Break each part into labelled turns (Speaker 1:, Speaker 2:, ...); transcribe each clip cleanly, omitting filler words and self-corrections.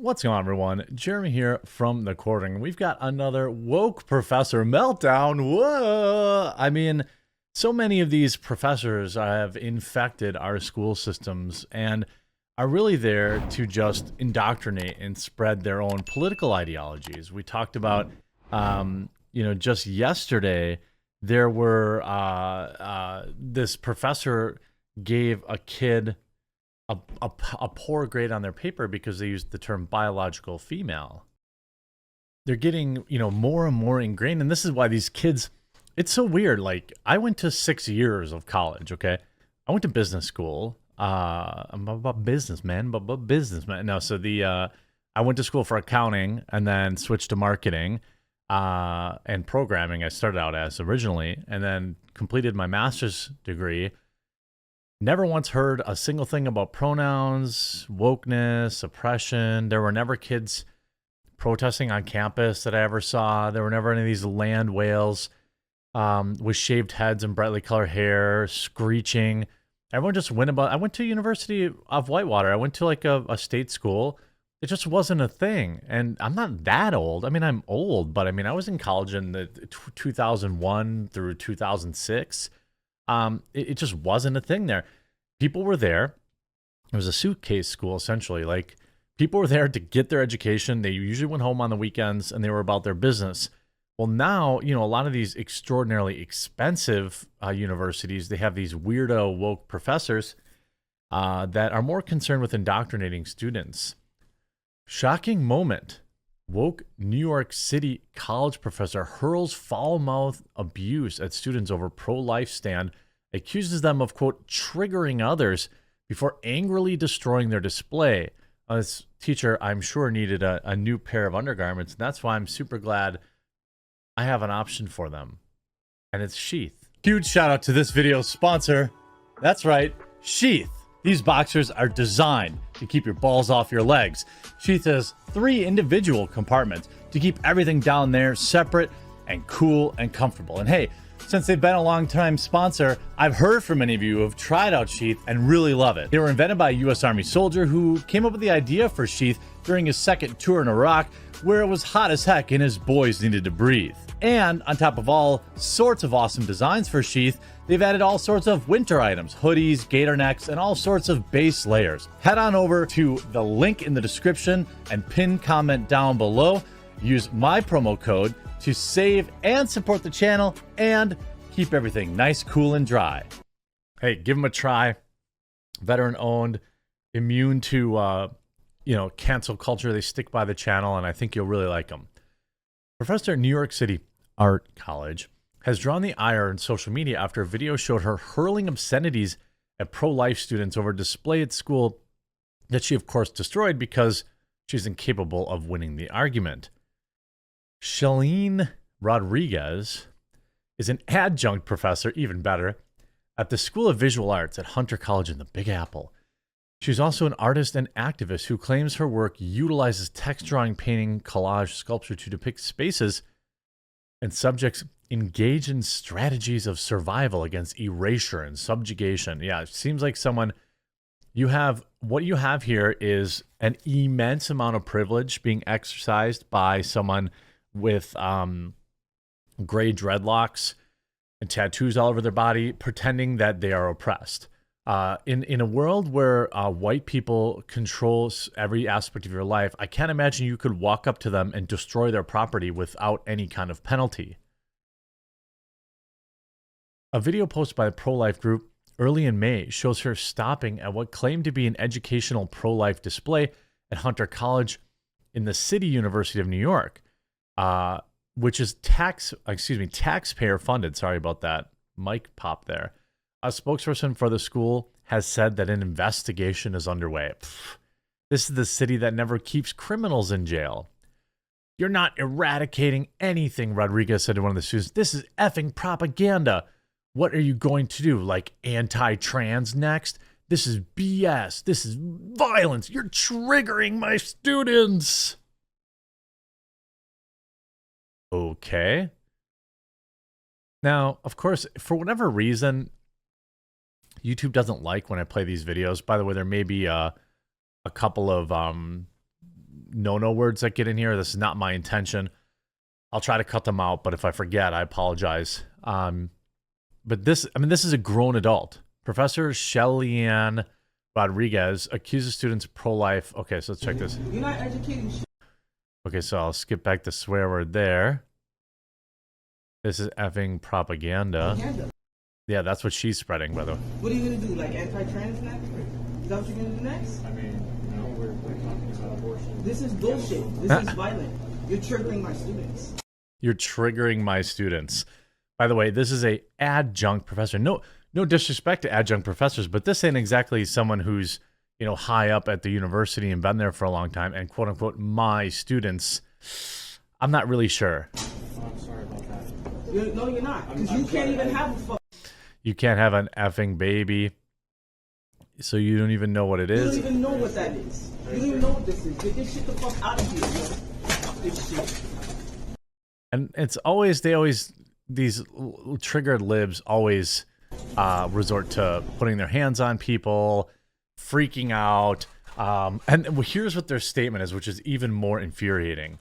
Speaker 1: What's going on, everyone? Jeremy here from the Quartering. We've got another woke professor meltdown. Whoa! I mean, so many of these professors have infected our school systems and are really there to just indoctrinate and spread their own political ideologies. We talked about, just yesterday, there were this professor gave a kid a poor grade on their paper because they used the term biological female. They're getting, more and more ingrained. And this is why these kids, it's so weird. Like, I went to 6 years of college, okay? I went to business school. I'm about businessman, but businessman. No, so I went to school for accounting and then switched to marketing and programming. I started out as originally, and then completed my master's degree. Never once heard a single thing about pronouns, wokeness, oppression. There were never kids protesting on campus that I ever saw. There were never any of these land whales with shaved heads and brightly colored hair, screeching. Everyone just went about. I went to University of Whitewater. I went to like a state school. It just wasn't a thing. And I'm not that old. I mean, I'm old, but I mean, I was in college in the 2001 through 2006. It just wasn't a thing there. People were there. It was a suitcase school, essentially. Like, people were there to get their education. They usually went home on the weekends, and they were about their business. Well, now, a lot of these extraordinarily expensive universities, they have these weirdo woke professors that are more concerned with indoctrinating students. Shocking moment. Woke New York City college professor hurls foul-mouthed abuse at students over pro-life stand, accuses them of, quote, triggering others before angrily destroying their display. This teacher, I'm sure, needed a new pair of undergarments, and that's why I'm super glad I have an option for them, and it's Sheath. Huge shout out to this video's sponsor. That's right, Sheath. These boxers are designed to keep your balls off your legs. Sheath has 3 individual compartments to keep everything down there separate and cool and comfortable. And hey, since they've been a long-time sponsor, I've heard from many of you who have tried out Sheath and really love it. They were invented by a U.S. Army soldier who came up with the idea for Sheath during his second tour in Iraq, where it was hot as heck and his boys needed to breathe. And on top of all sorts of awesome designs for Sheath, they've added all sorts of winter items, hoodies, gator necks, and all sorts of base layers. Head on over to the link in the description and pin comment down below. Use my promo code to save and support the channel and keep everything nice, cool, and dry. Hey, give them a try. Veteran owned, immune to cancel culture. They stick by the channel, and I think you'll really like them. Professor at New York City Art College has drawn the ire on social media after a video showed her hurling obscenities at pro-life students over a display at school that she, of course, destroyed because she's incapable of winning the argument. Shalene Rodriguez is an adjunct professor, even better, at the School of Visual Arts at Hunter College in the Big Apple. She's also an artist and activist who claims her work utilizes text drawing, painting, collage, sculpture to depict spaces and subjects engaged in strategies of survival against erasure and subjugation. Yeah, it seems like what you have here is an immense amount of privilege being exercised by someone with gray dreadlocks and tattoos all over their body, pretending that they are oppressed. In a world where white people control every aspect of your life, I can't imagine you could walk up to them and destroy their property without any kind of penalty. A video posted by the pro-life group early in May shows her stopping at what claimed to be an educational pro-life display at Hunter College in the City University of New York, which is taxpayer funded. Sorry about that. Mic pop there. A spokesperson for the school has said that an investigation is underway. This is the city that never keeps criminals in jail. You're not eradicating anything, Rodriguez said to one of the students. This is effing propaganda. What are you going to do? Like anti-trans next? This is BS. This is violence. You're triggering my students. Okay. Now, of course, for whatever reason, YouTube doesn't like when I play these videos. By the way, there may be a couple of no words that get in here. This is not my intention. I'll try to cut them out, but if I forget, I apologize. But this is a grown adult. Professor Shelly-Ann Rodriguez accuses students pro-life. Okay, so let's check this.
Speaker 2: You're not educating shit.
Speaker 1: Okay, so I'll skip back the swear word there. This is effing propaganda. Yeah, that's what she's spreading, by the way.
Speaker 2: What are you going to do, like anti-trans next? Is that what you're going to do next?
Speaker 3: I mean, no, we're talking about abortion.
Speaker 2: This is bullshit. This is violent. You're triggering my students.
Speaker 1: You're triggering my students. By the way, this is a adjunct professor. No disrespect to adjunct professors, but this ain't exactly someone who's, high up at the university and been there for a long time and quote unquote my students. I'm not really sure.
Speaker 3: Oh, I'm sorry about that.
Speaker 2: No, you're not. Because you can't even have a fuck.
Speaker 1: You can't have an effing baby. So you don't even know what it is.
Speaker 2: You don't even know what that is. You don't even know what this is. Get this shit the fuck out of here, yo. Fuck this shit.
Speaker 1: And these triggered libs always resort to putting their hands on people, freaking out. And here's what their statement is, which is even more infuriating.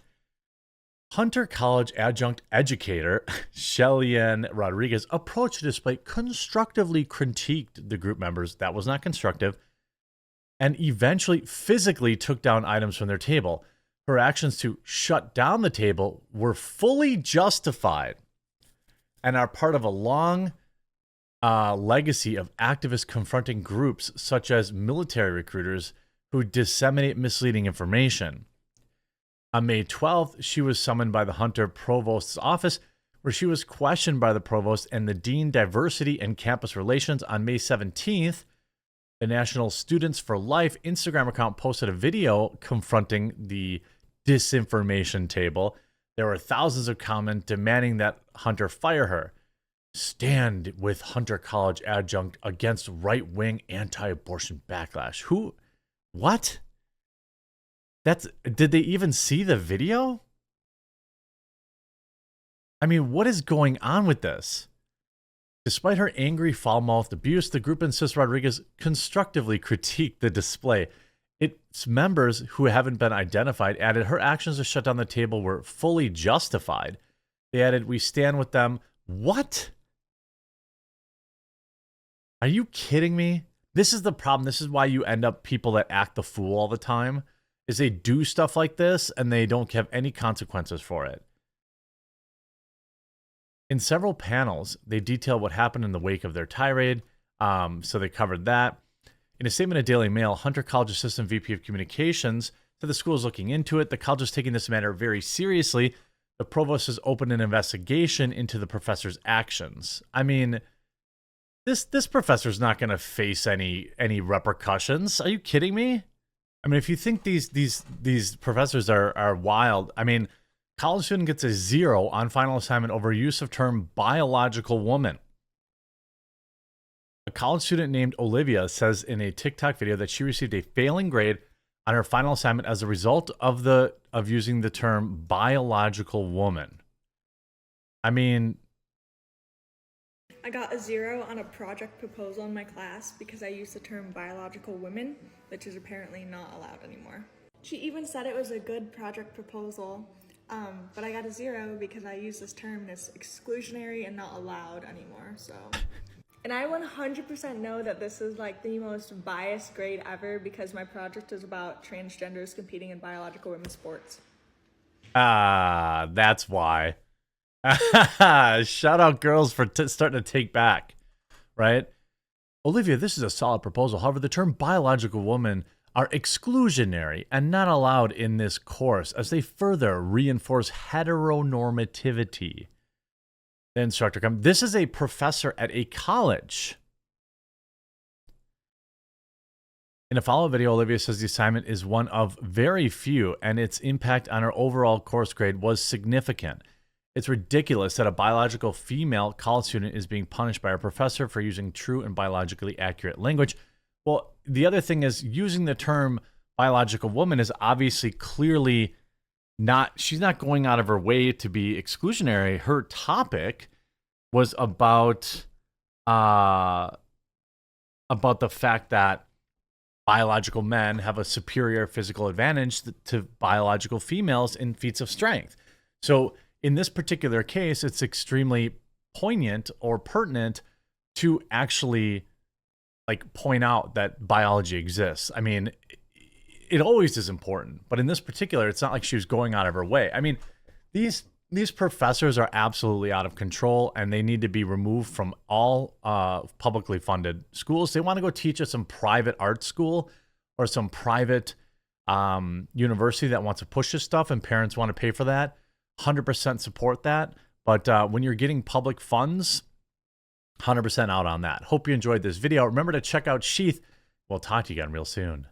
Speaker 1: Hunter College adjunct educator Shelly-Ann Rodriguez approached the display, constructively critiqued the group members. That was not constructive. And eventually physically took down items from their table. Her actions to shut down the table were fully justified and are part of a long legacy of activists confronting groups such as military recruiters who disseminate misleading information. On May 12th, she was summoned by the Hunter Provost's office, where she was questioned by the Provost and the Dean Diversity and Campus Relations. On May 17th, the National Students for Life Instagram account posted a video confronting the disinformation table. There were thousands of comments demanding that Hunter fire her. Stand with Hunter College adjunct against right-wing anti-abortion backlash. Who? What? Did they even see the video? I mean, what is going on with this? Despite her angry, foul-mouthed abuse, the group insists Rodriguez constructively critiqued the display. Its members, who haven't been identified, added her actions to shut down the table were fully justified. They added, "We stand with them." What? Are you kidding me? This is the problem. This is why you end up people that act the fool all the time, is they do stuff like this and they don't have any consequences for it. In several panels, they detail what happened in the wake of their tirade. So they covered that. In a statement to Daily Mail, Hunter College Assistant VP of Communications said the school is looking into it. The college is taking this matter very seriously. The provost has opened an investigation into the professor's actions. I mean, this professor's not going to face any repercussions. Are you kidding me? I mean, if you think these professors are wild, I mean, college student gets a 0 on final assignment over use of term biological woman. A college student named Olivia says in a TikTok video that she received a failing grade on her final assignment as a result of using the term biological woman. I mean,
Speaker 4: I got a 0 on a project proposal in my class because I used the term biological women, which is apparently not allowed anymore. She even said it was a good project proposal, but I got a 0 because I used this term and it's exclusionary and not allowed anymore, so. And I 100% know that this is like the most biased grade ever because my project is about transgenders competing in biological women's sports.
Speaker 1: That's why. Shout out girls for starting to take back, right? Olivia, this is a solid proposal. However, the term biological woman are exclusionary and not allowed in this course as they further reinforce heteronormativity. The instructor comes. This is a professor at a college. In a follow-up video, Olivia says the assignment is one of very few and its impact on her overall course grade was significant. It's ridiculous that a biological female college student is being punished by a professor for using true and biologically accurate language. Well, the other thing is using the term biological woman is obviously clearly not, she's not going out of her way to be exclusionary. Her topic was about the fact that biological men have a superior physical advantage to biological females in feats of strength. So in this particular case, it's extremely poignant or pertinent to actually like point out that biology exists. I mean, it always is important, but in this particular, it's not like she was going out of her way. I mean, these professors are absolutely out of control, and they need to be removed from all publicly funded schools. They want to go teach at some private art school or some private university that wants to push this stuff, and parents want to pay for that. 100% support that. But when you're getting public funds, 100% out on that. Hope you enjoyed this video. Remember to check out Sheath. We'll talk to you again real soon.